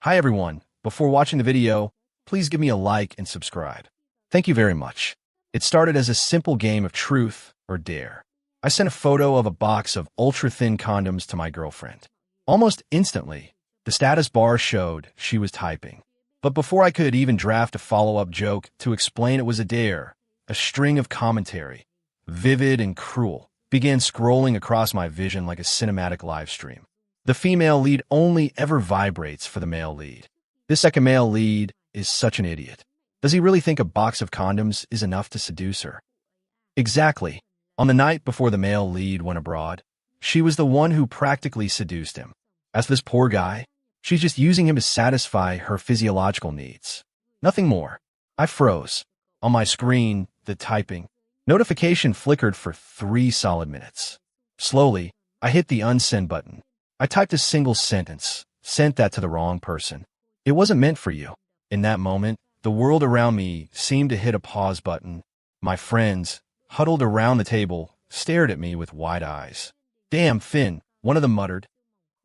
Hi everyone, before watching the video, please give me a like and subscribe. Thank you very much. It started as a simple game of truth or dare. I sent a photo of a box of ultra-thin condoms to my girlfriend. Almost instantly, the status bar showed she was typing. But before I could even draft a follow-up joke to explain it was a dare, a string of commentary, vivid and cruel, began scrolling across my vision like a cinematic live stream. The female lead only ever vibrates for the male lead. This second male lead is such an idiot. Does he really think a box of condoms is enough to seduce her? Exactly. On the night before the male lead went abroad, she was the one who practically seduced him. As for this poor guy, she's just using him to satisfy her physiological needs. Nothing more. I froze. On my screen, the typing notification flickered for 3 solid minutes. Slowly, I hit the unsend button. I typed a single sentence, sent that to the wrong person. It wasn't meant for you. In that moment, the world around me seemed to hit a pause button. My friends, huddled around the table, stared at me with wide eyes. Damn, Finn, one of them muttered.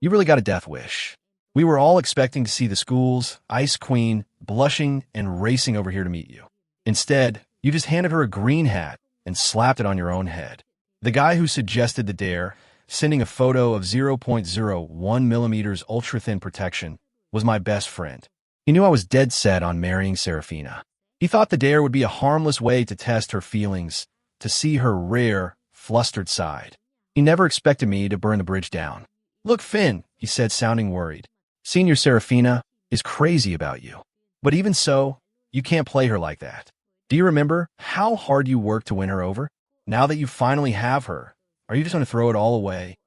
You really got a death wish. We were all expecting to see the school's ice queen blushing and racing over here to meet you. Instead, you just handed her a green hat and slapped it on your own head. The guy who suggested the dare, sending a photo of 0.01 millimeters ultra-thin protection, was my best friend. He knew I was dead set on marrying Serafina. He thought the dare would be a harmless way to test her feelings, to see her rare, flustered side. He never expected me to burn the bridge down. Look, Finn, he said, sounding worried. Senior Serafina is crazy about you. But even so, you can't play her like that. Do you remember how hard you worked to win her over? Now that you finally have her, are you just going to throw it all away?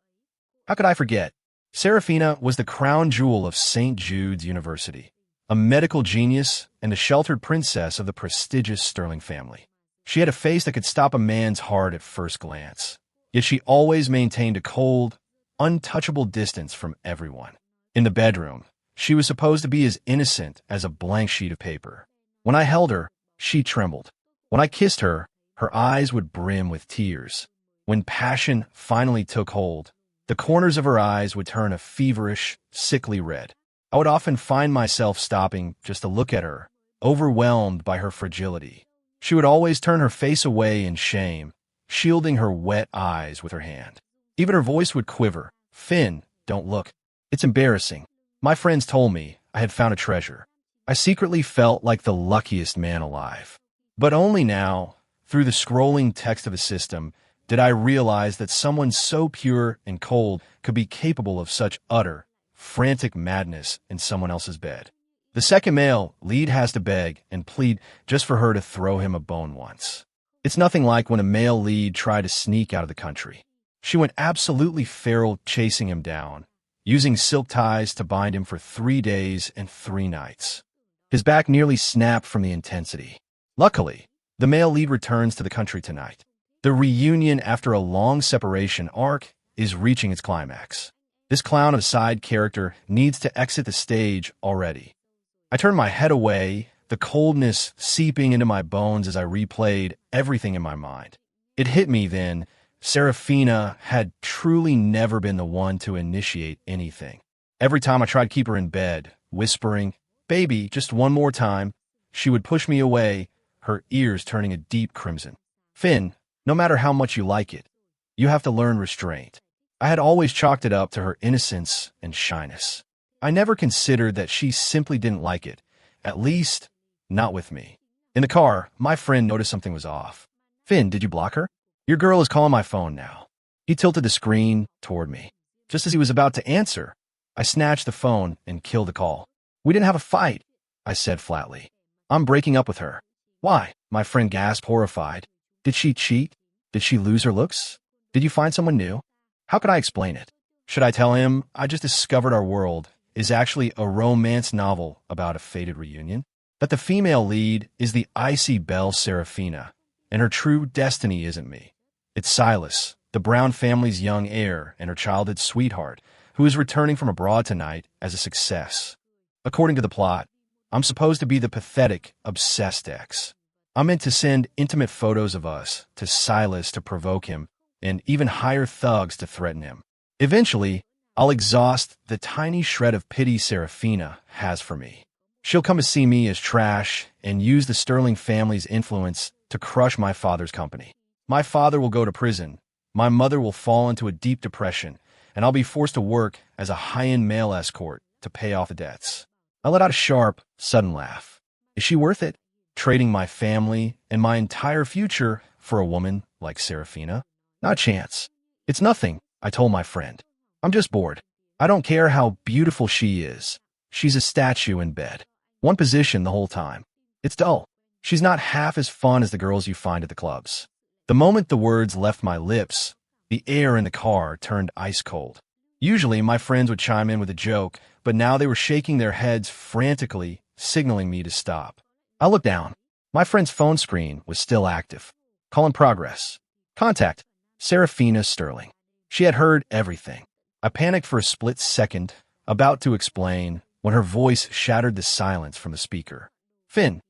How could I forget? Serafina was the crown jewel of St. Jude's University, a medical genius and a sheltered princess of the prestigious Sterling family. She had a face that could stop a man's heart at first glance, yet she always maintained a cold, untouchable distance from everyone. In the bedroom, she was supposed to be as innocent as a blank sheet of paper. When I held her, she trembled. When I kissed her, her eyes would brim with tears. When passion finally took hold, the corners of her eyes would turn a feverish, sickly red. I would often find myself stopping just to look at her, overwhelmed by her fragility. She would always turn her face away in shame, shielding her wet eyes with her hand. Even her voice would quiver. Finn, don't look. It's embarrassing. My friends told me I had found a treasure. I secretly felt like the luckiest man alive. But only now, through the scrolling text of a system, did I realize that someone so pure and cold could be capable of such utter, frantic madness in someone else's bed. The second male lead has to beg and plead just for her to throw him a bone once. It's nothing like when a male lead tried to sneak out of the country. She went absolutely feral chasing him down, using silk ties to bind him for 3 days and 3 nights. His back nearly snapped from the intensity. Luckily, the male lead returns to the country tonight. The reunion after a long separation arc is reaching its climax. This clown of a side character needs to exit the stage already. I turned my head away, the coldness seeping into my bones as I replayed everything in my mind. It hit me then, Serafina had truly never been the one to initiate anything. Every time I tried to keep her in bed, whispering, "Baby, just one more time," she would push me away, her ears turning a deep crimson. Finn, no matter how much you like it, you have to learn restraint. I had always chalked it up to her innocence and shyness. I never considered that she simply didn't like it, at least not with me. In the car, my friend noticed something was off. Finn, did you block her? Your girl is calling my phone now. He tilted the screen toward me. Just as he was about to answer, I snatched the phone and killed the call. We didn't have a fight, I said flatly. I'm breaking up with her. Why? My friend gasped, horrified. Did she cheat? Did she lose her looks? Did you find someone new? How could I explain it? Should I tell him I just discovered our world is actually a romance novel about a fated reunion? That the female lead is the icy belle Serafina, and her true destiny isn't me. It's Silas, the Brown family's young heir and her childhood sweetheart, who is returning from abroad tonight as a success. According to the plot, I'm supposed to be the pathetic, obsessed ex. I'm meant to send intimate photos of us to Silas to provoke him, and even hire thugs to threaten him. Eventually, I'll exhaust the tiny shred of pity Serafina has for me. She'll come to see me as trash and use the Sterling family's influence to crush my father's company. My father will go to prison, my mother will fall into a deep depression, and I'll be forced to work as a high-end male escort to pay off the debts. I let out a sharp, sudden laugh. Is she worth it? Trading my family and my entire future for a woman like Serafina? Not a chance. It's nothing, I told my friend. I'm just bored. I don't care how beautiful she is. She's a statue in bed. One position the whole time. It's dull. She's not half as fun as the girls you find at the clubs. The moment the words left my lips, the air in the car turned ice cold. Usually my friends would chime in with a joke, but now they were shaking their heads frantically, signaling me to stop. I looked down. My friend's phone screen was still active. Call in progress. Contact, Serafina Sterling. She had heard everything. I panicked for a split second, about to explain, when her voice shattered the silence from the speaker. Finn,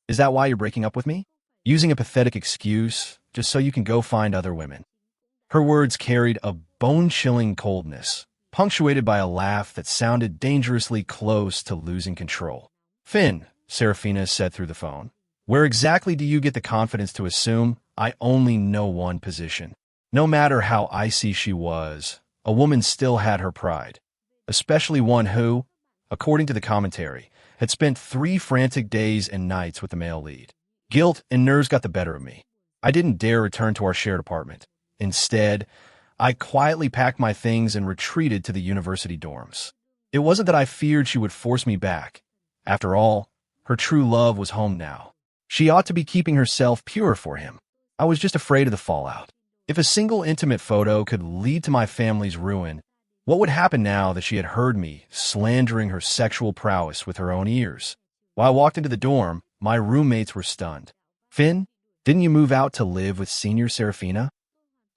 is that why you're breaking up with me? Using a pathetic excuse, just so you can go find other women. Her words carried a bone-chilling coldness, punctuated by a laugh that sounded dangerously close to losing control. Finn, Serafina said through the phone, where exactly do you get the confidence to assume I only know one position? No matter how icy she was, a woman still had her pride, especially one who, according to the commentary, had spent 3 frantic days and nights with the male lead. Guilt and nerves got the better of me. I didn't dare return to our shared apartment. Instead, I quietly packed my things and retreated to the university dorms. It wasn't that I feared she would force me back. After all, her true love was home now. She ought to be keeping herself pure for him. I was just afraid of the fallout. If a single intimate photo could lead to my family's ruin, what would happen now that she had heard me slandering her sexual prowess with her own ears? While I walked into the dorm, my roommates were stunned. Finn, didn't you move out to live with senior Serafina?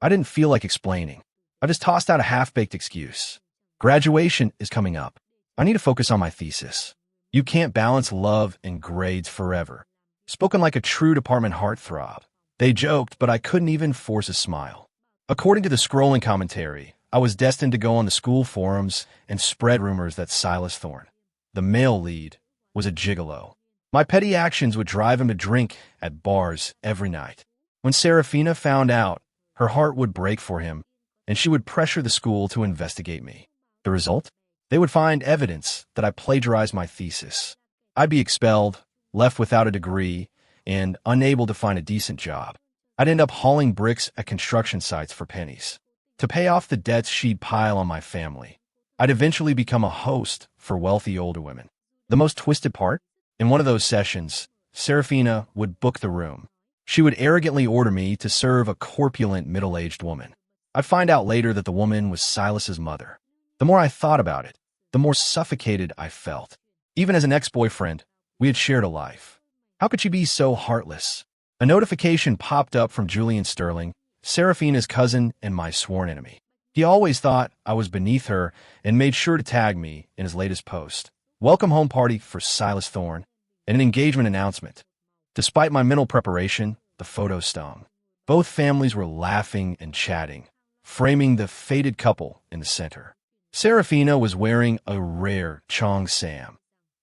I didn't feel like explaining. I just tossed out a half-baked excuse. Graduation is coming up. I need to focus on my thesis. You can't balance love and grades forever. Spoken like a true department heartthrob. They joked, but I couldn't even force a smile. According to the scrolling commentary, I was destined to go on the school forums and spread rumors that Silas Thorne, the male lead, was a gigolo. My petty actions would drive him to drink at bars every night. When Serafina found out, her heart would break for him, and she would pressure the school to investigate me. The result? They would find evidence that I plagiarized my thesis. I'd be expelled, left without a degree, and unable to find a decent job. I'd end up hauling bricks at construction sites for pennies. To pay off the debts she'd pile on my family, I'd eventually become a host for wealthy older women. The most twisted part? In one of those sessions, Serafina would book the room. She would arrogantly order me to serve a corpulent middle-aged woman. I'd find out later that the woman was Silas's mother. The more I thought about it, the more suffocated I felt. Even as an ex-boyfriend, we had shared a life. How could she be so heartless? A notification popped up from Julian Sterling, Serafina's cousin and my sworn enemy. He always thought I was beneath her and made sure to tag me in his latest post. Welcome home party for Silas Thorne, and an engagement announcement. Despite my mental preparation, the photo stung. Both families were laughing and chatting, framing the fated couple in the center. Serafina was wearing a rare Chong Sam.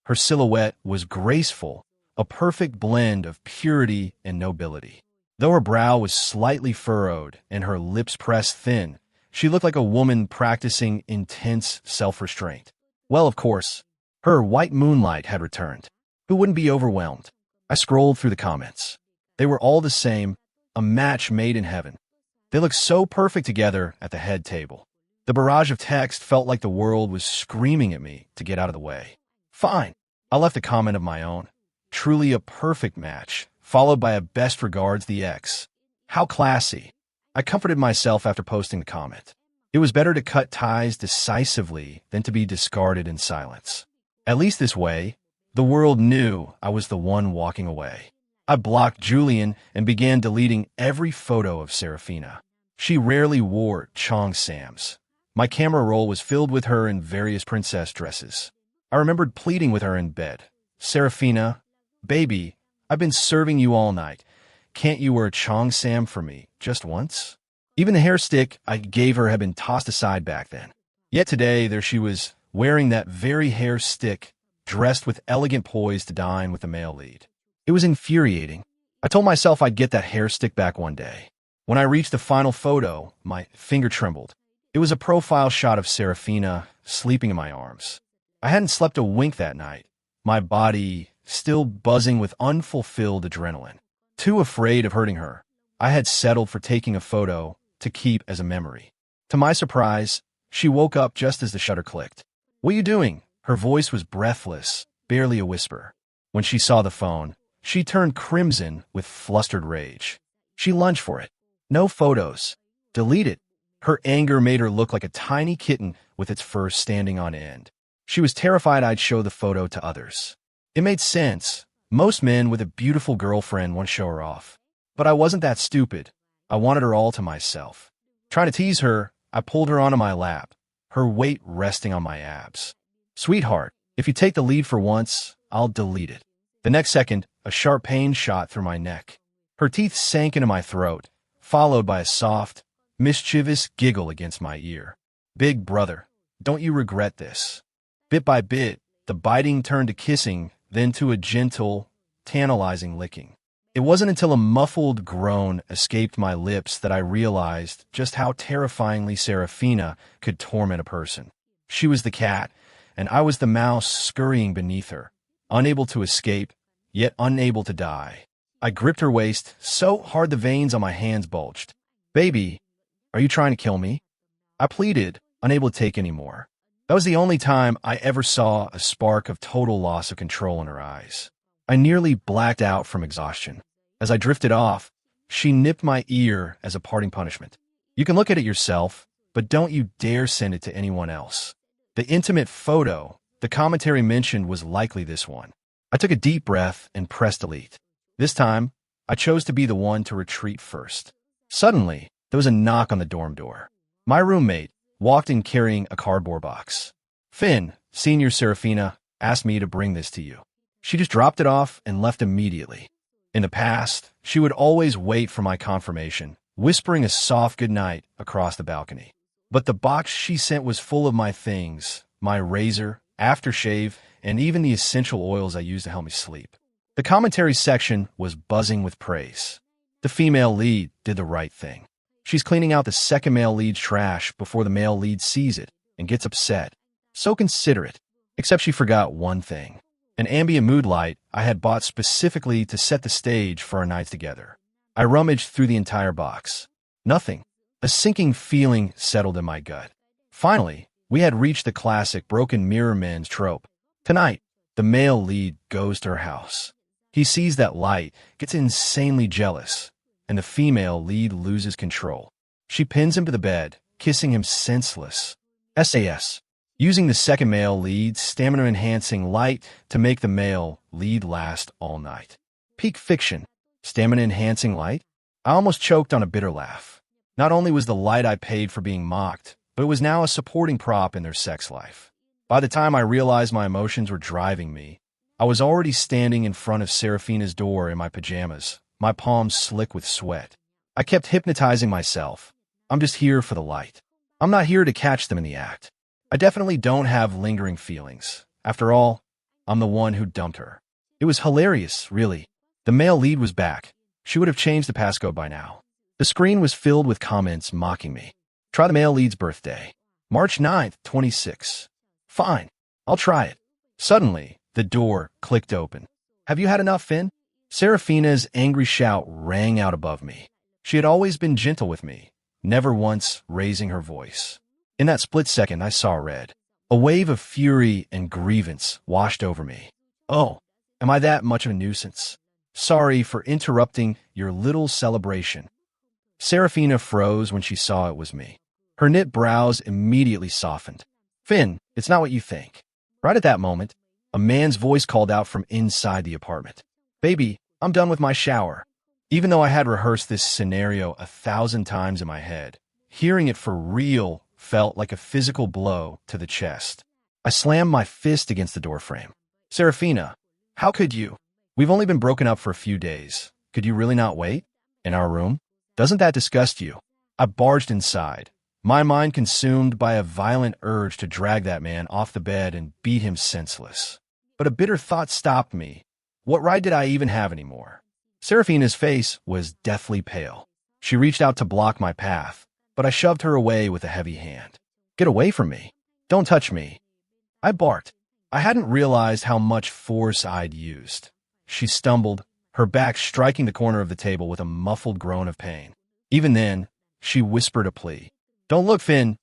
Her silhouette was graceful, a perfect blend of purity and nobility. Though her brow was slightly furrowed and her lips pressed thin, she looked like a woman practicing intense self-restraint. Well, of course, her white moonlight had returned. Who wouldn't be overwhelmed? I scrolled through the comments. They were all the same, a match made in heaven. They looked so perfect together at the head table. The barrage of text felt like the world was screaming at me to get out of the way. Fine. I left a comment of my own. Truly a perfect match, followed by a best regards the ex. How classy. I comforted myself after posting the comment. It was better to cut ties decisively than to be discarded in silence. At least this way, the world knew I was the one walking away. I blocked Julian and began deleting every photo of Serafina. She rarely wore Chong Sams. My camera roll was filled with her in various princess dresses. I remembered pleading with her in bed. Serafina, baby, I've been serving you all night. Can't you wear a Chong Sam for me, just once? Even the hair stick I gave her had been tossed aside back then. Yet today, there she was, wearing that very hair stick, dressed with elegant poise to dine with the male lead. It was infuriating. I told myself I'd get that hair stick back one day. When I reached the final photo, my finger trembled. It was a profile shot of Serafina sleeping in my arms. I hadn't slept a wink that night, my body still buzzing with unfulfilled adrenaline. Too afraid of hurting her, I had settled for taking a photo to keep as a memory. To my surprise, she woke up just as the shutter clicked. "What are you doing?" Her voice was breathless, barely a whisper. When she saw the phone, she turned crimson with flustered rage. She lunged for it. "No photos. Delete it." Her anger made her look like a tiny kitten with its fur standing on end. She was terrified I'd show the photo to others. It made sense. Most men with a beautiful girlfriend want to show her off. But I wasn't that stupid. I wanted her all to myself. Trying to tease her, I pulled her onto my lap, her weight resting on my abs. "Sweetheart, if you take the lead for once, I'll delete it." The next second, a sharp pain shot through my neck. Her teeth sank into my throat, followed by a soft, mischievous giggle against my ear. "Big brother, don't you regret this?" Bit by bit, the biting turned to kissing, then to a gentle, tantalizing licking. It wasn't until a muffled groan escaped my lips that I realized just how terrifyingly Serafina could torment a person. She was the cat, and I was the mouse scurrying beneath her, unable to escape, yet unable to die. I gripped her waist so hard the veins on my hands bulged. "Baby, are you trying to kill me?" I pleaded, unable to take any more. That was the only time I ever saw a spark of total loss of control in her eyes. I nearly blacked out from exhaustion. As I drifted off, she nipped my ear as a parting punishment. "You can look at it yourself, but don't you dare send it to anyone else." The intimate photo the commentary mentioned was likely this one. I took a deep breath and pressed delete. This time, I chose to be the one to retreat first. Suddenly, there was a knock on the dorm door. My roommate walked in carrying a cardboard box. "Finn, Senior Serafina, asked me to bring this to you." She just dropped it off and left immediately. In the past, she would always wait for my confirmation, whispering a soft goodnight across the balcony. But the box she sent was full of my things, my razor, aftershave, and even the essential oils I use to help me sleep. The commentary section was buzzing with praise. The female lead did the right thing. She's cleaning out the second male lead's trash before the male lead sees it and gets upset. So considerate. Except she forgot one thing. An ambient mood light I had bought specifically to set the stage for our nights together. I rummaged through the entire box. Nothing. A sinking feeling settled in my gut. Finally, we had reached the classic broken mirror men's trope. Tonight, the male lead goes to her house. He sees that light, gets insanely jealous, and the female lead loses control. She pins him to the bed, kissing him senseless. SAS. Using the second male lead's stamina-enhancing light to make the male lead last all night. Peak fiction. Stamina-enhancing light? I almost choked on a bitter laugh. Not only was the light I paid for being mocked, but it was now a supporting prop in their sex life. By the time I realized my emotions were driving me, I was already standing in front of Serafina's door in my pajamas, my palms slick with sweat. I kept hypnotizing myself. I'm just here for the light. I'm not here to catch them in the act. I definitely don't have lingering feelings. After all, I'm the one who dumped her. It was hilarious, really. The male lead was back. She would have changed the passcode by now. The screen was filled with comments mocking me. Try the male lead's birthday. March 9th, 26. Fine, I'll try it. Suddenly, the door clicked open. "Have you had enough, Finn?" Serafina's angry shout rang out above me. She had always been gentle with me, never once raising her voice. In that split second, I saw red. A wave of fury and grievance washed over me. "Oh, am I that much of a nuisance? Sorry for interrupting your little celebration." Serafina froze when she saw it was me. Her knit brows immediately softened. "Finn, it's not what you think." Right at that moment, a man's voice called out from inside the apartment. "Baby, I'm done with my shower." Even though I had rehearsed this scenario 1,000 times in my head, hearing it for real felt like a physical blow to the chest. I slammed my fist against the doorframe. "Serafina, how could you? We've only been broken up for a few days. Could you really not wait? In our room? Doesn't that disgust you?" I barged inside, my mind consumed by a violent urge to drag that man off the bed and beat him senseless. But a bitter thought stopped me. What right did I even have anymore? Serafina's face was deathly pale. She reached out to block my path, but I shoved her away with a heavy hand. Get away from me. Don't touch me. I barked. I hadn't realized how much force I'd used. She stumbled, her back striking the corner of the table with a muffled groan of pain. Even then, she whispered a plea. Don't look, Finn.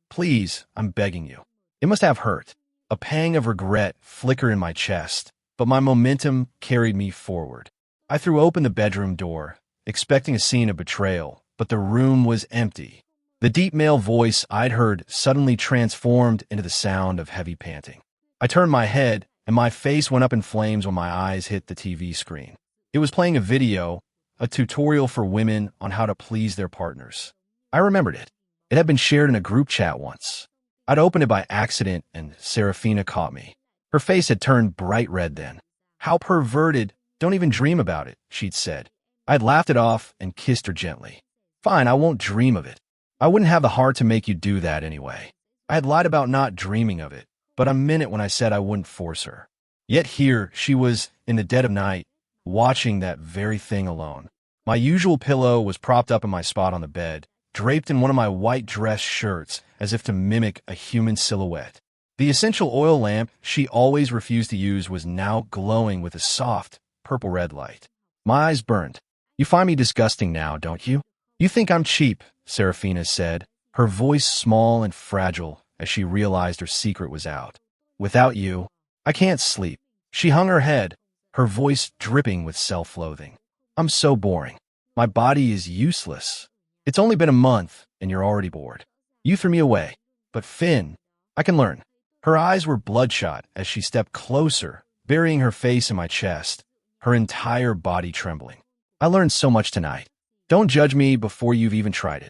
Please, I'm begging you. It must have hurt. A pang of regret flickered in my chest, but my momentum carried me forward. I threw open the bedroom door, expecting a scene of betrayal, but the room was empty. The deep male voice I'd heard suddenly transformed into the sound of heavy panting. I turned my head, and my face went up in flames when my eyes hit the TV screen. It was playing a video, a tutorial for women on how to please their partners. I remembered it. It had been shared in a group chat once. I'd opened it by accident, and Serafina caught me. Her face had turned bright red then. How perverted. Don't even dream about it, she'd said. I'd laughed it off and kissed her gently. Fine, I won't dream of it. I wouldn't have the heart to make you do that anyway. I had lied about not dreaming of it, but I meant it when I said I wouldn't force her. Yet here she was, in the dead of night, watching that very thing alone. My usual pillow was propped up in my spot on the bed, draped in one of my white dress shirts as if to mimic a human silhouette. The essential oil lamp she always refused to use was now glowing with a soft, purple-red light. My eyes burned. You find me disgusting now, don't you? You think I'm cheap, Serafina said, her voice small and fragile as she realized her secret was out. Without you, I can't sleep. She hung her head, her voice dripping with self-loathing. I'm so boring. My body is useless. It's only been a month, and you're already bored. You threw me away. But Finn, I can learn. Her eyes were bloodshot as she stepped closer, burying her face in my chest, her entire body trembling. I learned so much tonight. Don't judge me before you've even tried it.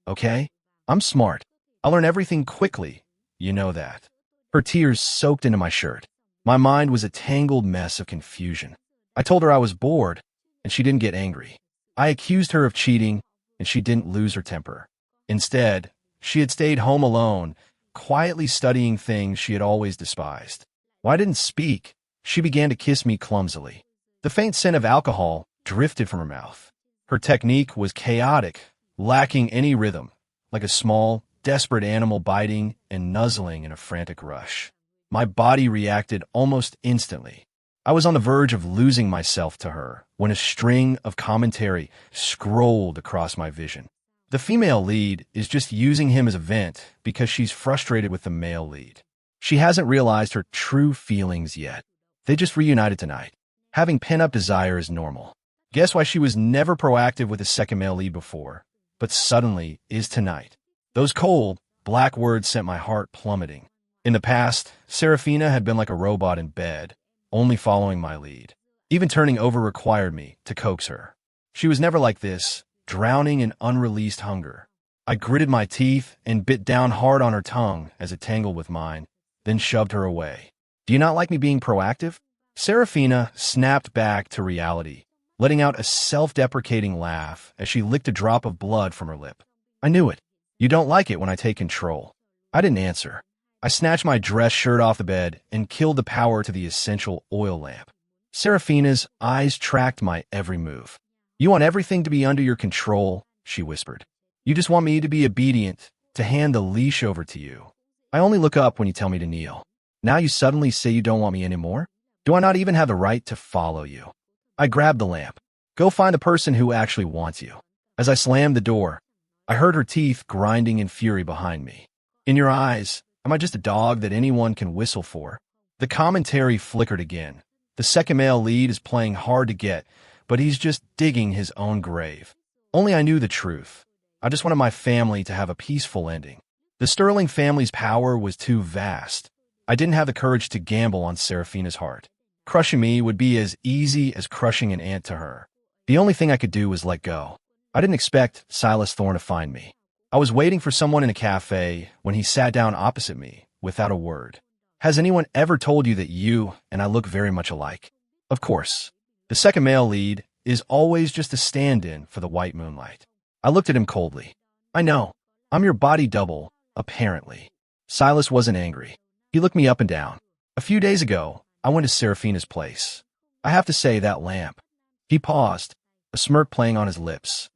Okay? I'm smart. I'll learn everything quickly. You know that. Her tears soaked into my shirt. My mind was a tangled mess of confusion. I told her I was bored, and she didn't get angry. I accused her of cheating, and she didn't lose her temper. Instead, she had stayed home alone, quietly studying things she had always despised. When I didn't speak, she began to kiss me clumsily. The faint scent of alcohol drifted from her mouth. Her technique was chaotic, lacking any rhythm, like a small, desperate animal biting and nuzzling in a frantic rush. My body reacted almost instantly. I was on the verge of losing myself to her when a string of commentary scrolled across my vision. The female lead is just using him as a vent because she's frustrated with the male lead. She hasn't realized her true feelings yet. They just reunited tonight. Having pent-up desire is normal. Guess why she was never proactive with a second male lead before, but suddenly is tonight. Those cold, black words sent my heart plummeting. In the past, Serafina had been like a robot in bed, only following my lead. Even turning over required me to coax her. She was never like this, drowning in unreleased hunger. I gritted my teeth and bit down hard on her tongue as it tangled with mine, then shoved her away. Do you not like me being proactive? Serafina snapped back to reality, letting out a self-deprecating laugh as she licked a drop of blood from her lip. I knew it. You don't like it when I take control. I didn't answer. I snatched my dress shirt off the bed and killed the power to the essential oil lamp. Serafina's eyes tracked my every move. You want everything to be under your control, she whispered. You just want me to be obedient, to hand the leash over to you. I only look up when you tell me to kneel. Now you suddenly say you don't want me anymore? Do I not even have the right to follow you? I grabbed the lamp. Go find the person who actually wants you. As I slammed the door, I heard her teeth grinding in fury behind me. In your eyes, am I just a dog that anyone can whistle for? The commentary flickered again. The second male lead is playing hard to get, but he's just digging his own grave. Only I knew the truth. I just wanted my family to have a peaceful ending. The Sterling family's power was too vast. I didn't have the courage to gamble on Serafina's heart. Crushing me would be as easy as crushing an ant to her. The only thing I could do was let go. I didn't expect Silas Thorne to find me. I was waiting for someone in a cafe when he sat down opposite me, without a word. Has anyone ever told you that you and I look very much alike? Of course. The second male lead is always just a stand-in for the white moonlight. I looked at him coldly. I know. I'm your body double, apparently. Silas wasn't angry. He looked me up and down. A few days ago, I went to Seraphina's place. I have to say that lamp. He paused, a smirk playing on his lips.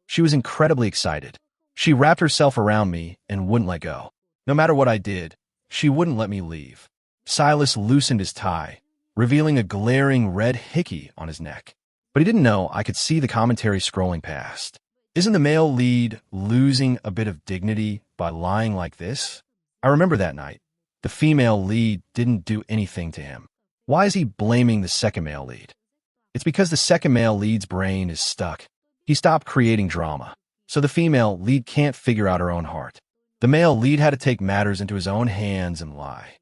She was incredibly excited. She wrapped herself around me and wouldn't let go. No matter what I did, she wouldn't let me leave. Silas loosened his tie, revealing a glaring red hickey on his neck. But he didn't know I could see the commentary scrolling past. Isn't the male lead losing a bit of dignity by lying like this? I remember that night. The female lead didn't do anything to him. Why is he blaming the second male lead? It's because the second male lead's brain is stuck. He stopped creating drama, so the female lead can't figure out her own heart. The male lead had to take matters into his own hands and lie.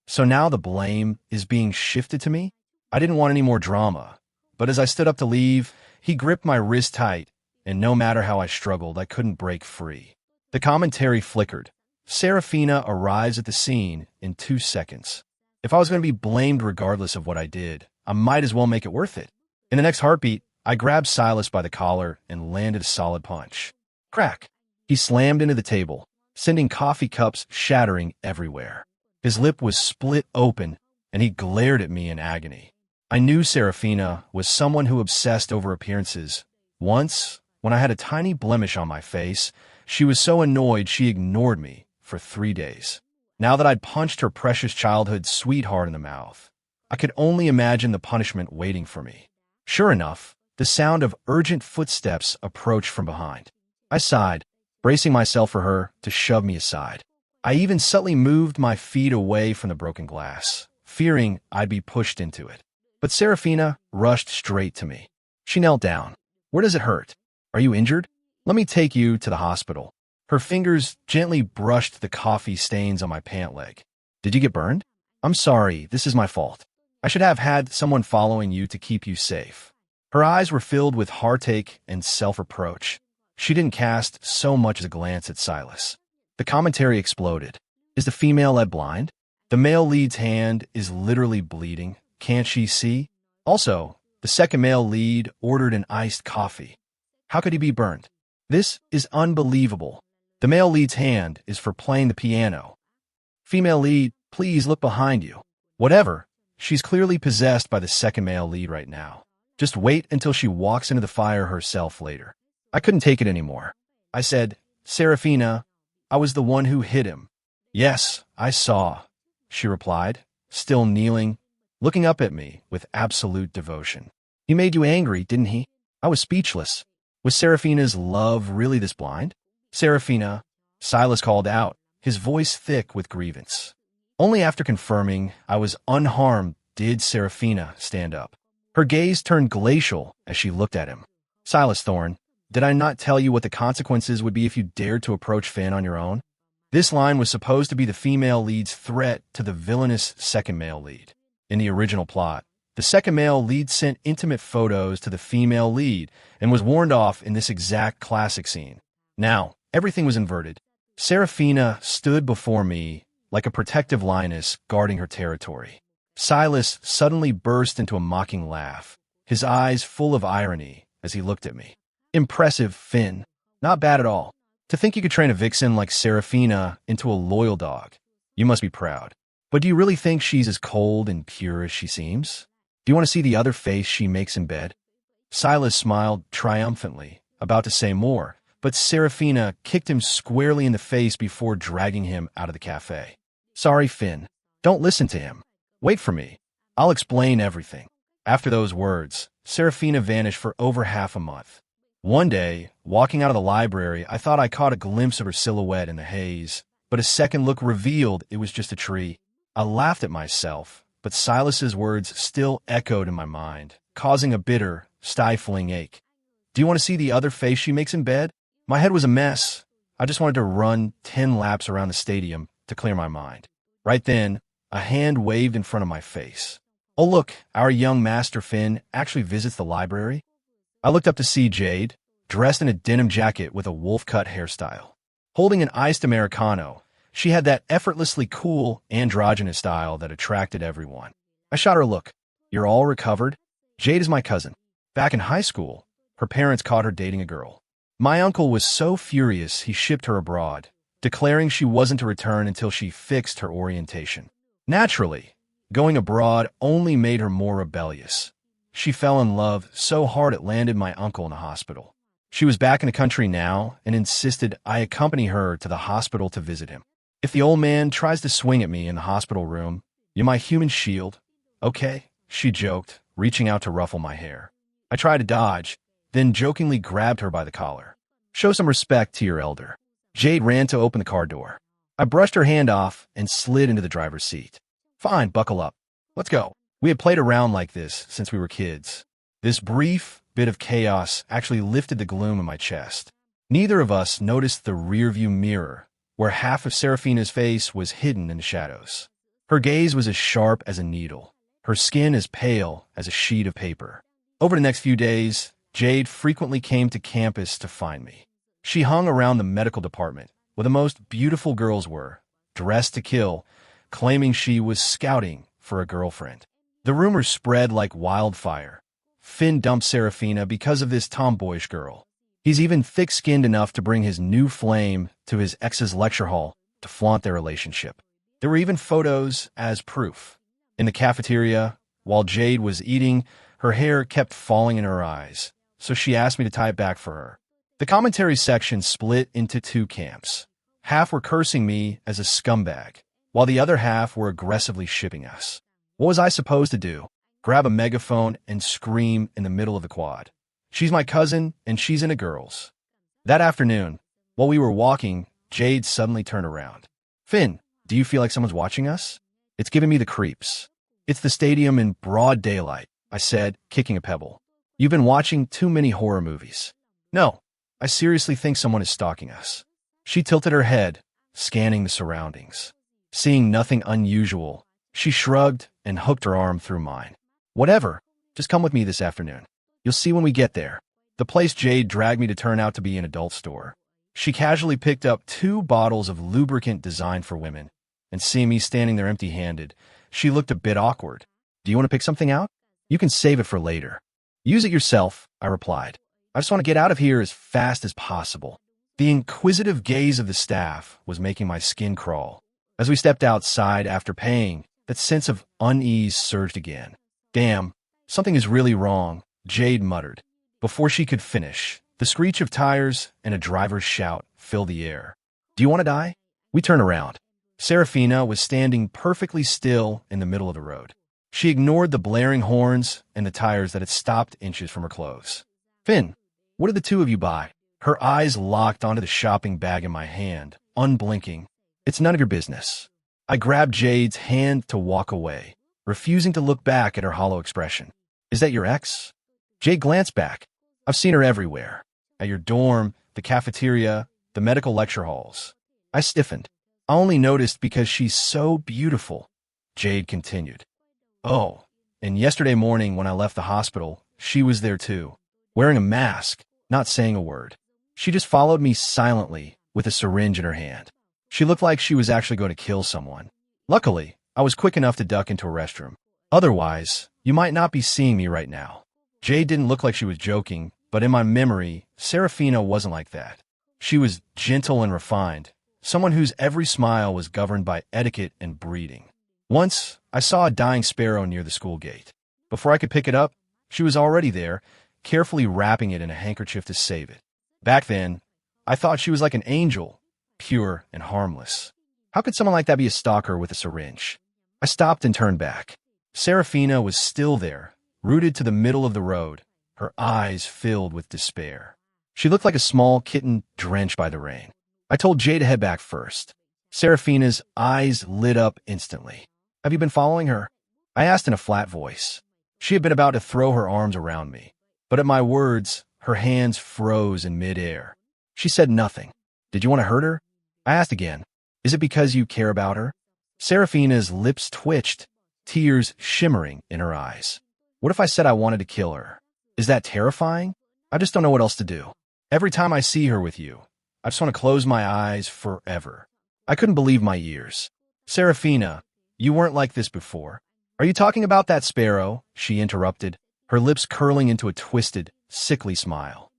So now the blame is being shifted to me? I didn't want any more drama, but as I stood up to leave, he gripped my wrist tight, and no matter how I struggled, I couldn't break free. The commentary flickered. Seraphina arrives at the scene in 2 seconds. If I was going to be blamed regardless of what I did, I might as well make it worth it. In the next heartbeat, I grabbed Silas by the collar and landed a solid punch. Crack! He slammed into the table, sending coffee cups shattering everywhere. His lip was split open, and he glared at me in agony. I knew Seraphina was someone who obsessed over appearances. Once, when I had a tiny blemish on my face, she was so annoyed she ignored me for 3 days. Now that I'd punched her precious childhood sweetheart in the mouth, I could only imagine the punishment waiting for me. Sure enough, the sound of urgent footsteps approached from behind. I sighed, bracing myself for her to shove me aside. I even subtly moved my feet away from the broken glass, fearing I'd be pushed into it. But Seraphina rushed straight to me. She knelt down. Where does it hurt? Are you injured? Let me take you to the hospital. Her fingers gently brushed the coffee stains on my pant leg. Did you get burned? I'm sorry, this is my fault. I should have had someone following you to keep you safe. Her eyes were filled with heartache and self-reproach. She didn't cast so much as a glance at Silas. The commentary exploded. Is the female lead blind? The male lead's hand is literally bleeding. Can't she see? Also, the second male lead ordered an iced coffee. How could he be burned? This is unbelievable. The male lead's hand is for playing the piano. Female lead, please look behind you. Whatever. She's clearly possessed by the second male lead right now. Just wait until she walks into the fire herself later. I couldn't take it anymore. I said, Seraphina, I was the one who hit him. Yes, I saw, she replied, still kneeling, looking up at me with absolute devotion. He made you angry, didn't he? I was speechless. Was Seraphina's love really this blind? Seraphina, Silas called out, his voice thick with grievance. Only after confirming I was unharmed did Seraphina stand up. Her gaze turned glacial as she looked at him. Silas Thorne, did I not tell you what the consequences would be if you dared to approach Finn on your own? This line was supposed to be the female lead's threat to the villainous second male lead. In the original plot, the second male lead sent intimate photos to the female lead and was warned off in this exact classic scene. Now, everything was inverted. Seraphina stood before me like a protective lioness guarding her territory. Silas suddenly burst into a mocking laugh, his eyes full of irony as he looked at me. Impressive, Finn. Not bad at all. To think you could train a vixen like Seraphina into a loyal dog. You must be proud. But do you really think she's as cold and pure as she seems? Do you want to see the other face she makes in bed? Silas smiled triumphantly, about to say more, but Seraphina kicked him squarely in the face before dragging him out of the cafe. Sorry, Finn. Don't listen to him. Wait for me. I'll explain everything. After those words, Seraphina vanished for over half a month. One day, walking out of the library, I thought I caught a glimpse of her silhouette in the haze, but a second look revealed it was just a tree. I laughed at myself, but Silas's words still echoed in my mind, causing a bitter, stifling ache. Do you want to see the other face she makes in bed? My head was a mess. I just wanted to run 10 laps around the stadium to clear my mind. Right then, a hand waved in front of my face. Oh look, our young Master Finn actually visits the library? I looked up to see Jade, dressed in a denim jacket with a wolf-cut hairstyle. Holding an iced Americano, she had that effortlessly cool, androgynous style that attracted everyone. I shot her a look. You're all recovered? Jade is my cousin. Back in high school, her parents caught her dating a girl. My uncle was so furious he shipped her abroad, declaring she wasn't to return until she fixed her orientation. Naturally, going abroad only made her more rebellious. She fell in love so hard it landed my uncle in the hospital. She was back in the country now and insisted I accompany her to the hospital to visit him. If the old man tries to swing at me in the hospital room, you're my human shield. Okay, she joked, reaching out to ruffle my hair. I tried to dodge, then jokingly grabbed her by the collar. Show some respect to your elder. Jade ran to open the car door. I brushed her hand off and slid into the driver's seat. Fine, buckle up. Let's go. We had played around like this since we were kids. This brief bit of chaos actually lifted the gloom in my chest. Neither of us noticed the rearview mirror, where half of Seraphina's face was hidden in the shadows. Her gaze was as sharp as a needle, her skin as pale as a sheet of paper. Over the next few days, Jade frequently came to campus to find me. She hung around the medical department, where the most beautiful girls were, dressed to kill, claiming she was scouting for a girlfriend. The rumors spread like wildfire. Finn dumped Seraphina because of this tomboyish girl. He's even thick-skinned enough to bring his new flame to his ex's lecture hall to flaunt their relationship. There were even photos as proof. In the cafeteria, while Jade was eating, her hair kept falling in her eyes, so she asked me to tie it back for her. The commentary section split into two camps. Half were cursing me as a scumbag, while the other half were aggressively shipping us. What was I supposed to do? Grab a megaphone and scream in the middle of the quad? She's my cousin, and she's into girls. That afternoon, while we were walking, Jade suddenly turned around. Finn, do you feel like someone's watching us? It's giving me the creeps. It's the stadium in broad daylight, I said, kicking a pebble. You've been watching too many horror movies. No, I seriously think someone is stalking us. She tilted her head, scanning the surroundings. Seeing nothing unusual, she shrugged and hooked her arm through mine. Whatever, just come with me this afternoon. You'll see when we get there. The place Jade dragged me to turned out to be an adult store. She casually picked up 2 bottles of lubricant designed for women, and seeing me standing there empty-handed, she looked a bit awkward. Do you want to pick something out? You can save it for later. Use it yourself, I replied. I just want to get out of here as fast as possible. The inquisitive gaze of the staff was making my skin crawl. As we stepped outside after paying, that sense of unease surged again. Damn, something is really wrong, Jade muttered. Before she could finish, the screech of tires and a driver's shout filled the air. Do you want to die? We turned around. Seraphina was standing perfectly still in the middle of the road. She ignored the blaring horns and the tires that had stopped inches from her clothes. Finn, what did the two of you buy? Her eyes locked onto the shopping bag in my hand, unblinking. It's none of your business. I grabbed Jade's hand to walk away, refusing to look back at her hollow expression. Is that your ex? Jade glanced back. I've seen her everywhere. At your dorm, the cafeteria, the medical lecture halls. I stiffened. I only noticed because she's so beautiful, Jade continued. Oh, and yesterday morning when I left the hospital, she was there too, wearing a mask, not saying a word. She just followed me silently with a syringe in her hand. She looked like she was actually going to kill someone. Luckily, I was quick enough to duck into a restroom. Otherwise, you might not be seeing me right now. Jade didn't look like she was joking, but in my memory, Seraphina wasn't like that. She was gentle and refined, someone whose every smile was governed by etiquette and breeding. Once, I saw a dying sparrow near the school gate. Before I could pick it up, she was already there, carefully wrapping it in a handkerchief to save it. Back then, I thought she was like an angel, pure and harmless. How could someone like that be a stalker with a syringe? I stopped and turned back. Seraphina was still there, rooted to the middle of the road, her eyes filled with despair. She looked like a small kitten drenched by the rain. I told Jay to head back first. Seraphina's eyes lit up instantly. Have you been following her? I asked in a flat voice. She had been about to throw her arms around me, but at my words, her hands froze in midair. She said nothing. Did you want to hurt her? I asked again. Is it because you care about her? Seraphina's lips twitched, tears shimmering in her eyes. What if I said I wanted to kill her? Is that terrifying? I just don't know what else to do. Every time I see her with you, I just want to close my eyes forever. I couldn't believe my ears. Seraphina, you weren't like this before. Are you talking about that sparrow? She interrupted, her lips curling into a twisted, sickly smile.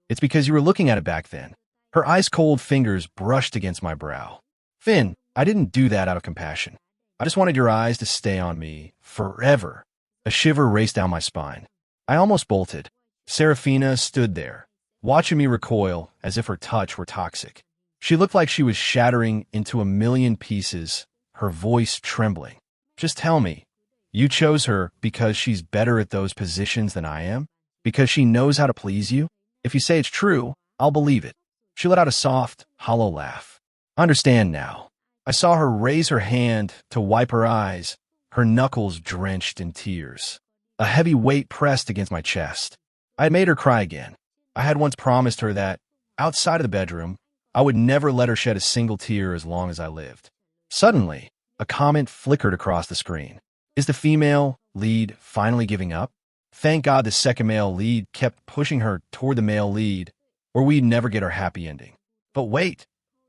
It's because you were looking at it back then. Her ice-cold fingers brushed against my brow. Finn, I didn't do that out of compassion. I just wanted your eyes to stay on me forever. A shiver raced down my spine. I almost bolted. Serafina stood there, watching me recoil as if her touch were toxic. She looked like she was shattering into a million pieces, her voice trembling. Just tell me, you chose her because she's better at those positions than I am? Because she knows how to please you? If you say it's true, I'll believe it. She let out a soft, hollow laugh. I understand now. I saw her raise her hand to wipe her eyes, her knuckles drenched in tears. A heavy weight pressed against my chest. I had made her cry again. I had once promised her that, outside of the bedroom, I would never let her shed a single tear as long as I lived. Suddenly, a comment flickered across the screen. Is the female lead finally giving up? Thank God the second male lead kept pushing her toward the male lead, or we'd never get our happy ending. But wait,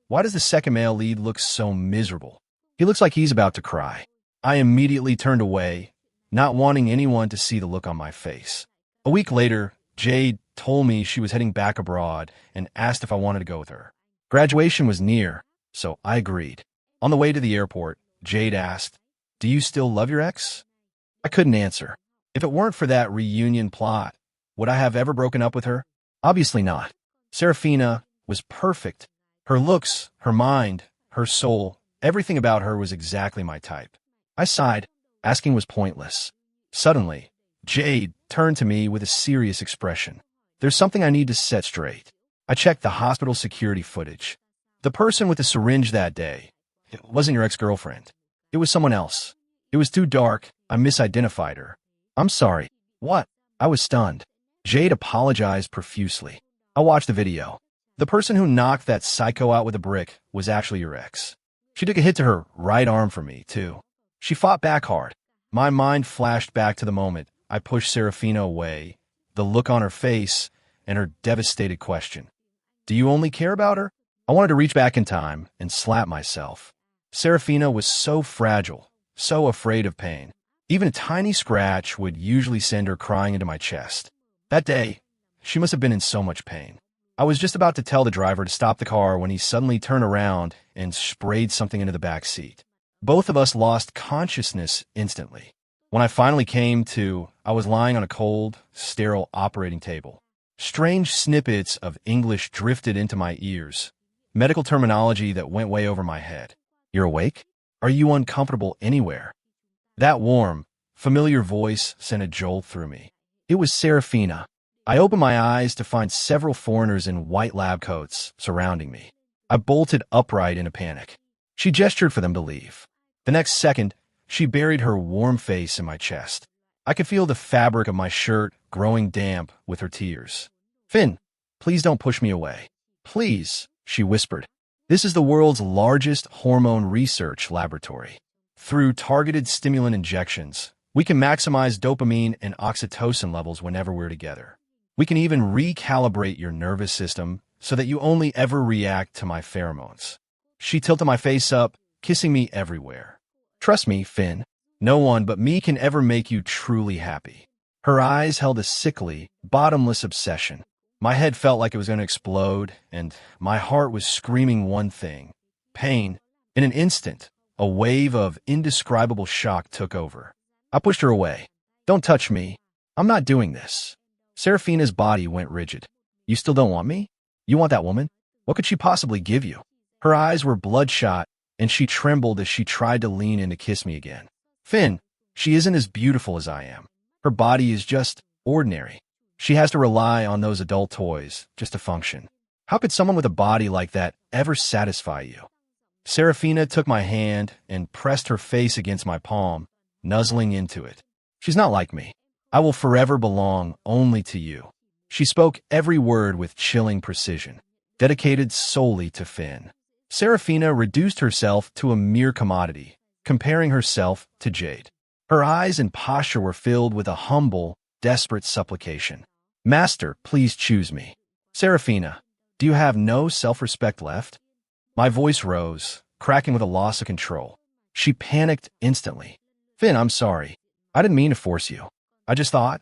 why does the second male lead look so miserable? He looks like he's about to cry. I immediately turned away, not wanting anyone to see the look on my face. A week later, Jade told me she was heading back abroad and asked if I wanted to go with her. Graduation was near, so I agreed. On the way to the airport, Jade asked, "Do you still love your ex?" I couldn't answer. If it weren't for that reunion plot, would I have ever broken up with her? Obviously not. Serafina was perfect. Her looks, her mind, her soul, everything about her was exactly my type. I sighed. Asking was pointless. Suddenly, Jade turned to me with a serious expression. There's something I need to set straight. I checked the hospital security footage. The person with the syringe that day, it wasn't your ex-girlfriend. It was someone else. It was too dark. I misidentified her. I'm sorry. What? I was stunned. Jade apologized profusely. I watched the video. The person who knocked that psycho out with a brick was actually your ex. She took a hit to her right arm for me, too. She fought back hard. My mind flashed back to the moment I pushed Serafina away, the look on her face, and her devastated question. Do you only care about her? I wanted to reach back in time and slap myself. Serafina was so fragile, so afraid of pain. Even a tiny scratch would usually send her crying into my chest. That day, she must have been in so much pain. I was just about to tell the driver to stop the car when he suddenly turned around and sprayed something into the back seat. Both of us lost consciousness instantly. When I finally came to, I was lying on a cold, sterile operating table. Strange snippets of English drifted into my ears, medical terminology that went way over my head. You're awake? Are you uncomfortable anywhere? That warm, familiar voice sent a jolt through me. It was Serafina. I opened my eyes to find several foreigners in white lab coats surrounding me. I bolted upright in a panic. She gestured for them to leave. The next second, she buried her warm face in my chest. I could feel the fabric of my shirt growing damp with her tears. Finn, please don't push me away. Please, she whispered. This is the world's largest hormone research laboratory. Through targeted stimulant injections, we can maximize dopamine and oxytocin levels whenever we're together. We can even recalibrate your nervous system so that you only ever react to my pheromones. She tilted my face up, kissing me everywhere. Trust me, Finn, no one but me can ever make you truly happy. Her eyes held a sickly, bottomless obsession. My head felt like it was going to explode, and my heart was screaming one thing: pain. In an instant, a wave of indescribable shock took over. I pushed her away. Don't touch me. I'm not doing this. Serafina's body went rigid. You still don't want me? You want that woman? What could she possibly give you? Her eyes were bloodshot, and she trembled as she tried to lean in to kiss me again. Finn, she isn't as beautiful as I am. Her body is just ordinary. She has to rely on those adult toys just to function. How could someone with a body like that ever satisfy you? Serafina took my hand and pressed her face against my palm, nuzzling into it. She's not like me. I will forever belong only to you. She spoke every word with chilling precision, dedicated solely to Finn. Serafina reduced herself to a mere commodity, comparing herself to Jade. Her eyes and posture were filled with a humble, desperate supplication. Master, please choose me. Serafina, do you have no self-respect left? My voice rose, cracking with a loss of control. She panicked instantly. Finn, I'm sorry. I didn't mean to force you. I just thought,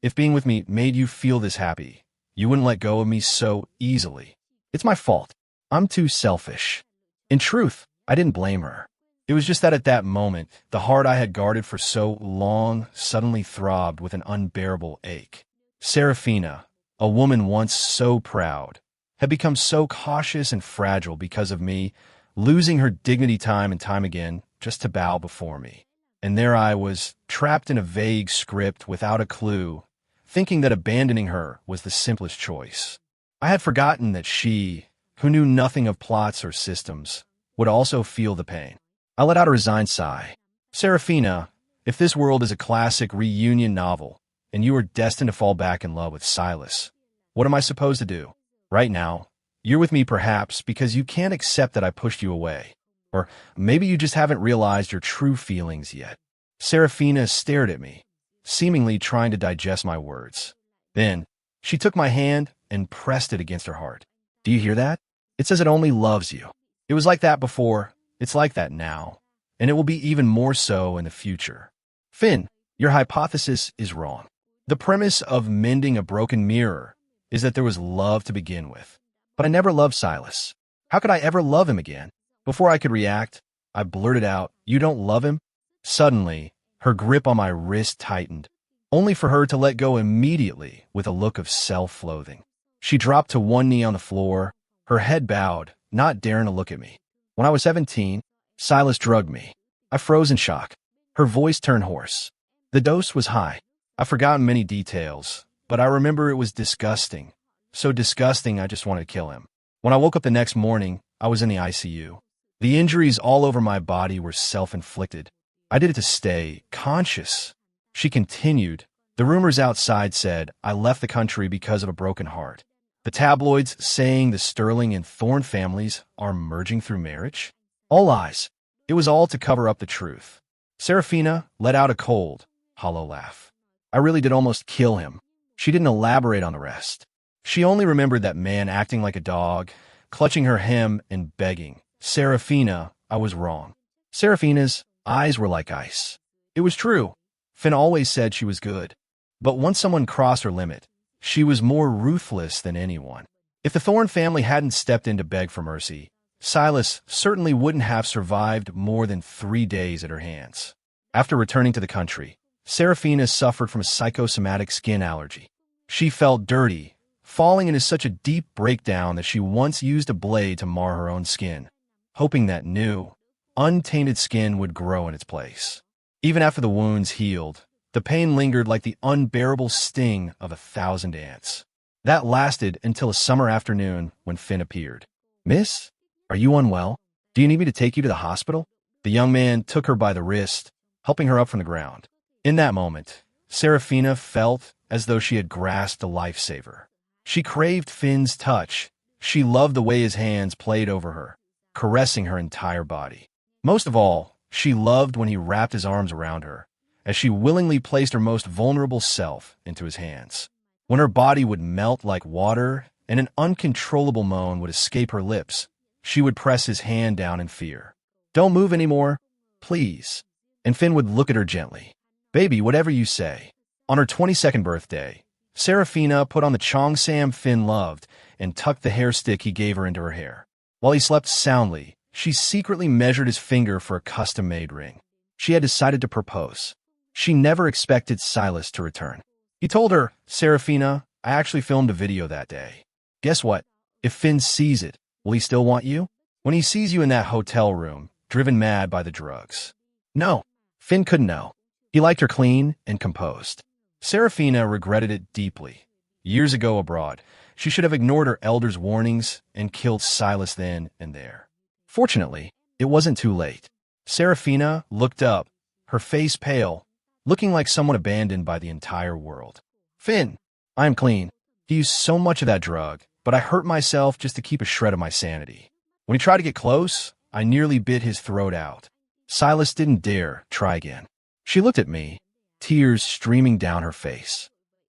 if being with me made you feel this happy, You wouldn't let go of me so easily. It's my fault. I'm too selfish. In truth, I didn't blame her. It was just that at that moment, the heart I had guarded for so long suddenly throbbed with an unbearable ache. Serafina, a woman once so proud, had become so cautious and fragile because of me, losing her dignity time and time again just to bow before me. And there I was, trapped in a vague script without a clue, thinking that abandoning her was the simplest choice. I had forgotten that she, who knew nothing of plots or systems, would also feel the pain. I let out a resigned sigh. Serafina, if this world is a classic reunion novel, and you are destined to fall back in love with Silas, what am I supposed to do? Right now, you're with me perhaps because you can't accept that I pushed you away. Or maybe you just haven't realized your true feelings yet. Serafina stared at me, seemingly trying to digest my words. Then, she took my hand and pressed it against her heart. Do you hear that? It says it only loves you. It was like that before, it's like that now, and it will be even more so in the future. Finn, your hypothesis is wrong. The premise of mending a broken mirror is that there was love to begin with. But I never loved Silas. How could I ever love him again? Before I could react, I blurted out, "You don't love him?" Suddenly, her grip on my wrist tightened, only for her to let go immediately with a look of self-loathing. She dropped to one knee on the floor, her head bowed, not daring to look at me. When I was 17, Silas drugged me. I froze in shock. Her voice turned hoarse. The dose was high. I've forgotten many details, but I remember it was disgusting. So disgusting I just wanted to kill him. When I woke up the next morning, I was in the ICU. The injuries all over my body were self-inflicted. I did it to stay conscious. She continued. The rumors outside said I left the country because of a broken heart. The tabloids saying the Sterling and Thorne families are merging through marriage? All lies. It was all to cover up the truth. Serafina let out a cold, hollow laugh. I really did almost kill him. She didn't elaborate on the rest. She only remembered that man acting like a dog, clutching her hem and begging. Serafina, I was wrong. Serafina's eyes were like ice. It was true. Finn always said she was good. But once someone crossed her limit, she was more ruthless than anyone. If the Thorne family hadn't stepped in to beg for mercy, Silas certainly wouldn't have survived more than 3 days at her hands. After returning to the country, Serafina suffered from a psychosomatic skin allergy. She felt dirty, falling into such a deep breakdown that she once used a blade to mar her own skin, hoping that new, untainted skin would grow in its place. Even after the wounds healed, the pain lingered like the unbearable sting of 1,000 ants. That lasted until a summer afternoon when Finn appeared. "Miss, are you unwell? Do you need me to take you to the hospital?" The young man took her by the wrist, helping her up from the ground. In that moment, Serafina felt as though she had grasped a lifesaver. She craved Finn's touch. She loved the way his hands played over her, caressing her entire body. Most of all, she loved when he wrapped his arms around her, as she willingly placed her most vulnerable self into his hands. When her body would melt like water and an uncontrollable moan would escape her lips, she would press his hand down in fear. "Don't move anymore, please." And Finn would look at her gently. "Baby, whatever you say." On her 22nd birthday, Serafina put on the cheongsam Finn loved and tucked the hair stick he gave her into her hair. While he slept soundly, she secretly measured his finger for a custom-made ring. She had decided to propose. She never expected Silas to return. He told her, "Serafina, I actually filmed a video that day. Guess what? If Finn sees it, will he still want you? When he sees you in that hotel room, driven mad by the drugs." No, Finn couldn't know. He liked her clean and composed. Serafina regretted it deeply. Years ago abroad, she should have ignored her elders' warnings and killed Silas then and there. Fortunately, it wasn't too late. Serafina looked up, her face pale, looking like someone abandoned by the entire world. "Finn, I'm clean. He used so much of that drug, but I hurt myself just to keep a shred of my sanity. When he tried to get close, I nearly bit his throat out. Silas didn't dare try again." She looked at me, tears streaming down her face.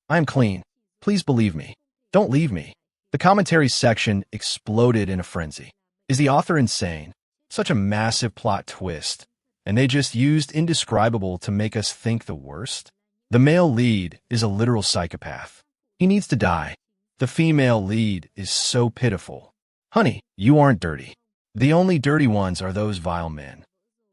"I'm clean. Please believe me. Don't leave me." The commentary section exploded in a frenzy. Is the author insane? Such a massive plot twist, and they just used indescribable to make us think the worst? The male lead is a literal psychopath. He needs to die. The female lead is so pitiful. Honey, you aren't dirty. The only dirty ones are those vile men.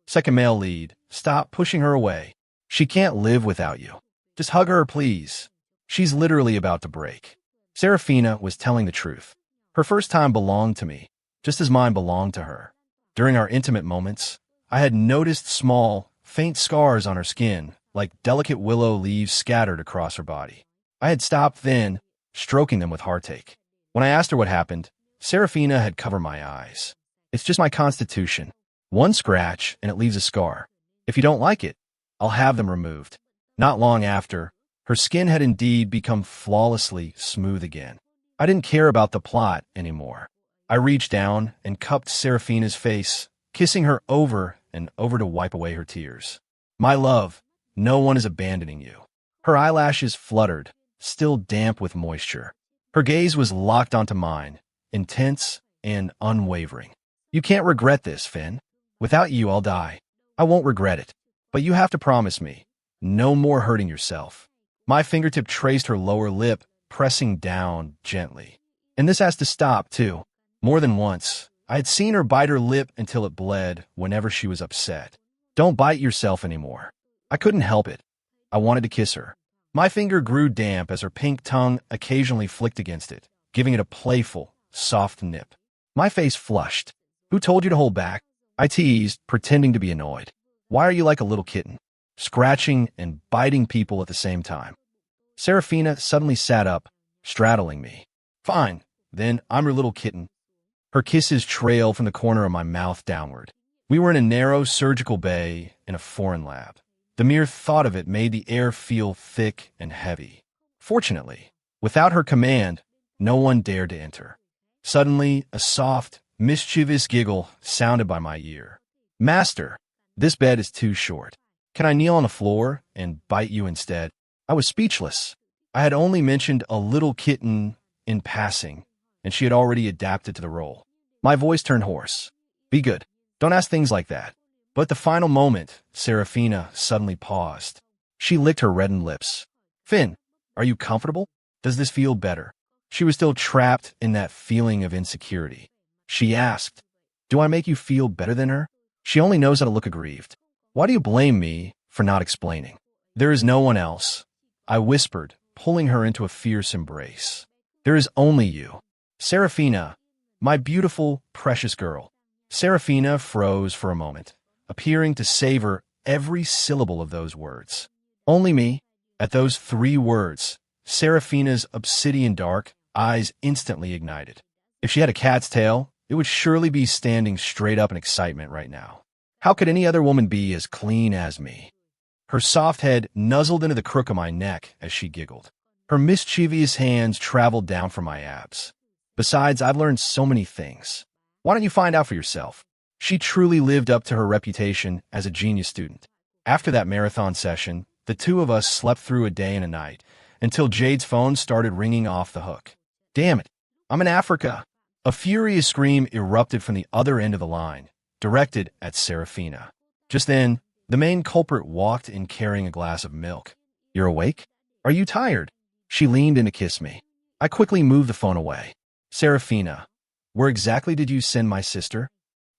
Second male lead, stop pushing her away. She can't live without you. Just hug her, please. She's literally about to break. Serafina was telling the truth. Her first time belonged to me, just as mine belonged to her. During our intimate moments, I had noticed small, faint scars on her skin, like delicate willow leaves scattered across her body. I had stopped then, stroking them with heartache. When I asked her what happened, Serafina had covered my eyes. It's just my constitution. One scratch and it leaves a scar. If you don't like it, I'll have them removed. Not long after, her skin had indeed become flawlessly smooth again. I didn't care about the plot anymore. I reached down and cupped Serafina's face, kissing her over and over to wipe away her tears. My love, no one is abandoning you. Her eyelashes fluttered, still damp with moisture. Her gaze was locked onto mine, intense and unwavering. You can't regret this, Finn. Without you, I'll die. I won't regret it. But you have to promise me, no more hurting yourself. My fingertip traced her lower lip, pressing down gently. And this has to stop, too. More than once, I had seen her bite her lip until it bled whenever she was upset. Don't bite yourself anymore. I couldn't help it. I wanted to kiss her. My finger grew damp as her pink tongue occasionally flicked against it, giving it a playful, soft nip. My face flushed. Who told you to hold back? I teased, pretending to be annoyed. Why are you like a little kitten, scratching and biting people at the same time? Serafina suddenly sat up, straddling me. Fine, then I'm your little kitten. Her kisses trailed from the corner of my mouth downward. We were in a narrow surgical bay in a foreign lab. The mere thought of it made the air feel thick and heavy. Fortunately, without her command, no one dared to enter. Suddenly, a soft, mischievous giggle sounded by my ear. Master, this bed is too short. Can I kneel on the floor and bite you instead? I was speechless. I had only mentioned a little kitten in passing, and she had already adapted to the role. My voice turned hoarse. Be good. Don't ask things like that. But at the final moment, Serafina suddenly paused. She licked her reddened lips. Finn, are you comfortable? Does this feel better? She was still trapped in that feeling of insecurity. She asked, do I make you feel better than her? She only knows how to look aggrieved. Why do you blame me for not explaining? There is no one else, I whispered, pulling her into a fierce embrace. There is only you. Serafina, my beautiful, precious girl. Serafina froze for a moment, appearing to savor every syllable of those words. Only me. At those 3 words, Serafina's obsidian dark eyes instantly ignited. If she had a cat's tail, it would surely be standing straight up in excitement right now. How could any other woman be as clean as me? Her soft head nuzzled into the crook of my neck as she giggled. Her mischievous hands traveled down from my abs. Besides, I've learned so many things. Why don't you find out for yourself? She truly lived up to her reputation as a genius student. After that marathon session, the 2 of us slept through a day and a night, until Jade's phone started ringing off the hook. Damn it, I'm in Africa. A furious scream erupted from the other end of the line, directed at Serafina. Just then, the main culprit walked in carrying a glass of milk. You're awake? Are you tired? She leaned in to kiss me. I quickly moved the phone away. Serafina, where exactly did you send my sister?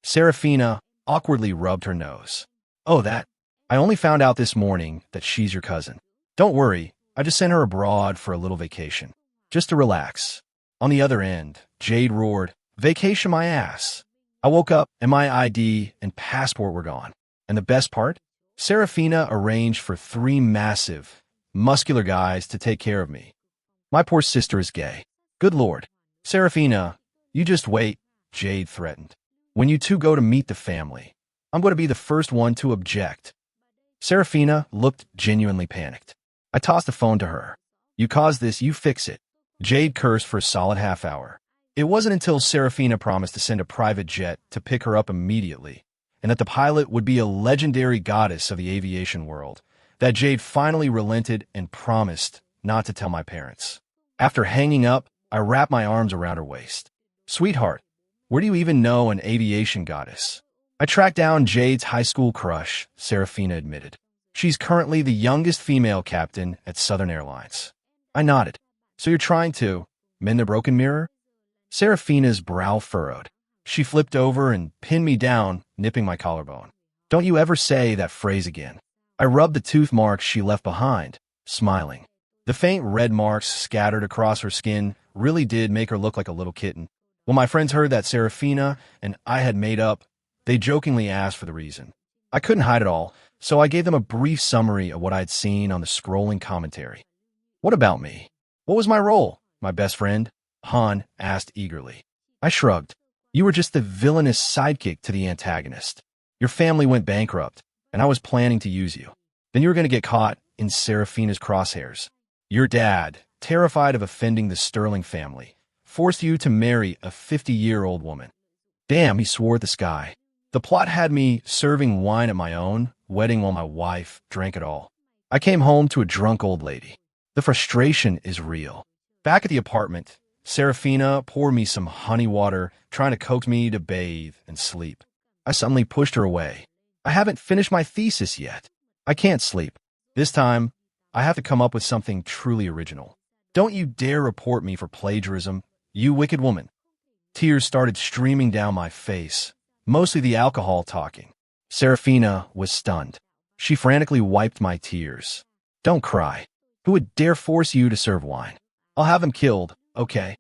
Serafina awkwardly rubbed her nose. Oh, that. I only found out this morning that she's your cousin. Don't worry, I just sent her abroad for a little vacation. Just to relax. On the other end, Jade roared, vacation my ass. I woke up and my ID and passport were gone. And the best part? Serafina arranged for 3 massive, muscular guys to take care of me. My poor sister is gay. Good Lord. Serafina, you just wait, Jade threatened. When you 2 go to meet the family, I'm going to be the first one to object. Serafina looked genuinely panicked. I tossed the phone to her. You caused this, you fix it. Jade cursed for a solid half hour. It wasn't until Serafina promised to send a private jet to pick her up immediately, and that the pilot would be a legendary goddess of the aviation world, that Jade finally relented and promised not to tell my parents. After hanging up, I wrapped my arms around her waist. Sweetheart, where do you even know an aviation goddess? I tracked down Jade's high school crush, Serafina admitted. She's currently the youngest female captain at Southern Airlines. I nodded. So you're trying to Mend the broken mirror? Seraphina's brow furrowed. She flipped over and pinned me down, nipping my collarbone. Don't you ever say that phrase again. I rubbed the tooth marks she left behind, smiling. The faint red marks scattered across her skin really did make her look like a little kitten. When my friends heard that Seraphina and I had made up, they jokingly asked for the reason. I couldn't hide it all, so I gave them a brief summary of what I'd seen on the scrolling commentary. What about me? What was my role, my best friend? Han asked eagerly. I shrugged. You were just the villainous sidekick to the antagonist. Your family went bankrupt, and I was planning to use you. Then you were going to get caught in Seraphina's crosshairs. Your dad, terrified of offending the Sterling family, forced you to marry a 50-year-old woman. Damn, he swore at the sky. The plot had me serving wine at my own wedding while my wife drank it all. I came home to a drunk old lady. The frustration is real. Back at the apartment, Seraphina poured me some honey water, trying to coax me to bathe and sleep. I suddenly pushed her away. I haven't finished my thesis yet. I can't sleep. This time, I have to come up with something truly original. Don't you dare report me for plagiarism, you wicked woman. Tears started streaming down my face, mostly the alcohol talking. Seraphina was stunned. She frantically wiped my tears. Don't cry. Who would dare force you to serve wine? I'll have him killed, okay?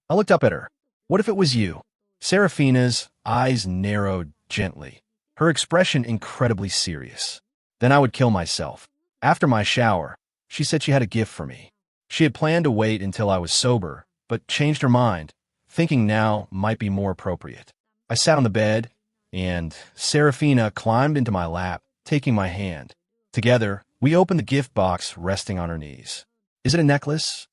I looked up at her. What if it was you? Seraphina's eyes narrowed gently, her expression incredibly serious. Then I would kill myself. After my shower, she said she had a gift for me. She had planned to wait until I was sober, but changed her mind, thinking now might be more appropriate. I sat on the bed, and Seraphina climbed into my lap, taking my hand. Together, we opened the gift box resting on her knees. Is it a necklace?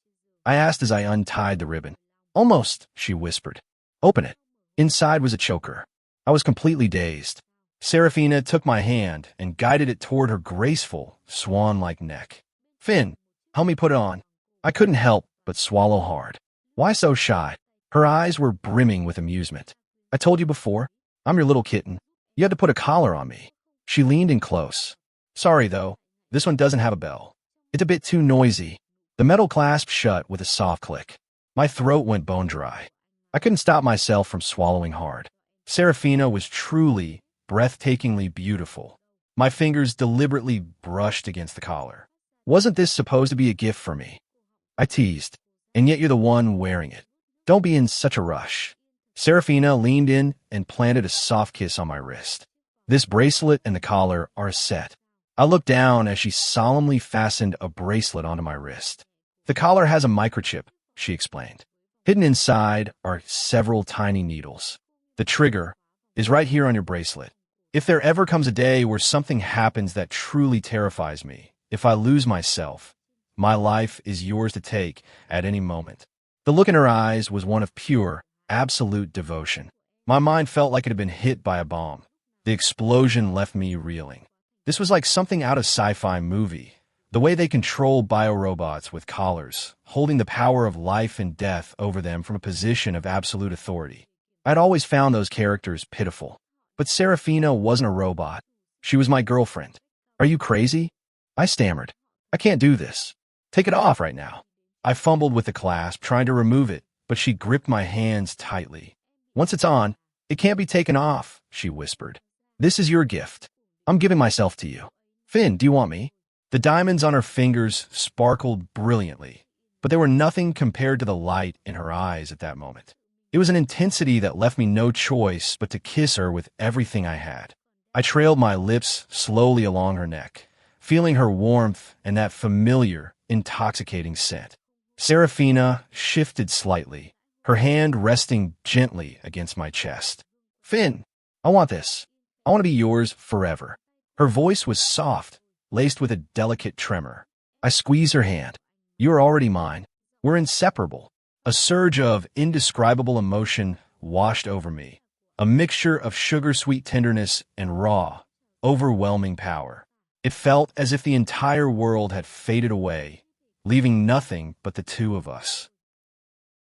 I asked as I untied the ribbon. Almost, she whispered. Open it. Inside was a choker. I was completely dazed. Seraphina took my hand and guided it toward her graceful, swan-like neck. Finn, help me put it on. I couldn't help but swallow hard. Why so shy? Her eyes were brimming with amusement. I told you before, I'm your little kitten. You had to put a collar on me. She leaned in close. Sorry, though, this one doesn't have a bell. It's a bit too noisy. The metal clasp shut with a soft click. My throat went bone dry. I couldn't stop myself from swallowing hard. Seraphina was truly, breathtakingly beautiful. My fingers deliberately brushed against the collar. Wasn't this supposed to be a gift for me? I teased. And yet you're the one wearing it. Don't be in such a rush. Seraphina leaned in and planted a soft kiss on my wrist. This bracelet and the collar are a set. I looked down as she solemnly fastened a bracelet onto my wrist. The collar has a microchip, she explained. Hidden inside are several tiny needles. The trigger is right here on your bracelet. If there ever comes a day where something happens that truly terrifies me, if I lose myself, my life is yours to take at any moment. The look in her eyes was one of pure, absolute devotion. My mind felt like it had been hit by a bomb. The explosion left me reeling. This was like something out of sci-fi movie. The way they control biorobots with collars, holding the power of life and death over them from a position of absolute authority. I'd always found those characters pitiful. But Seraphina wasn't a robot. She was my girlfriend. Are you crazy? I stammered. I can't do this. Take it off right now. I fumbled with the clasp, trying to remove it, but she gripped my hands tightly. Once it's on, it can't be taken off, she whispered. This is your gift. I'm giving myself to you. Finn, do you want me? The diamonds on her fingers sparkled brilliantly, but they were nothing compared to the light in her eyes at that moment. It was an intensity that left me no choice but to kiss her with everything I had. I trailed my lips slowly along her neck, feeling her warmth and that familiar, intoxicating scent. Seraphina shifted slightly, her hand resting gently against my chest. Finn, I want this. I want to be yours forever. Her voice was soft, laced with a delicate tremor. I squeezed her hand. You are already mine. We're inseparable. A surge of indescribable emotion washed over me, a mixture of sugar-sweet tenderness and raw, overwhelming power. It felt as if the entire world had faded away, leaving nothing but the two of us.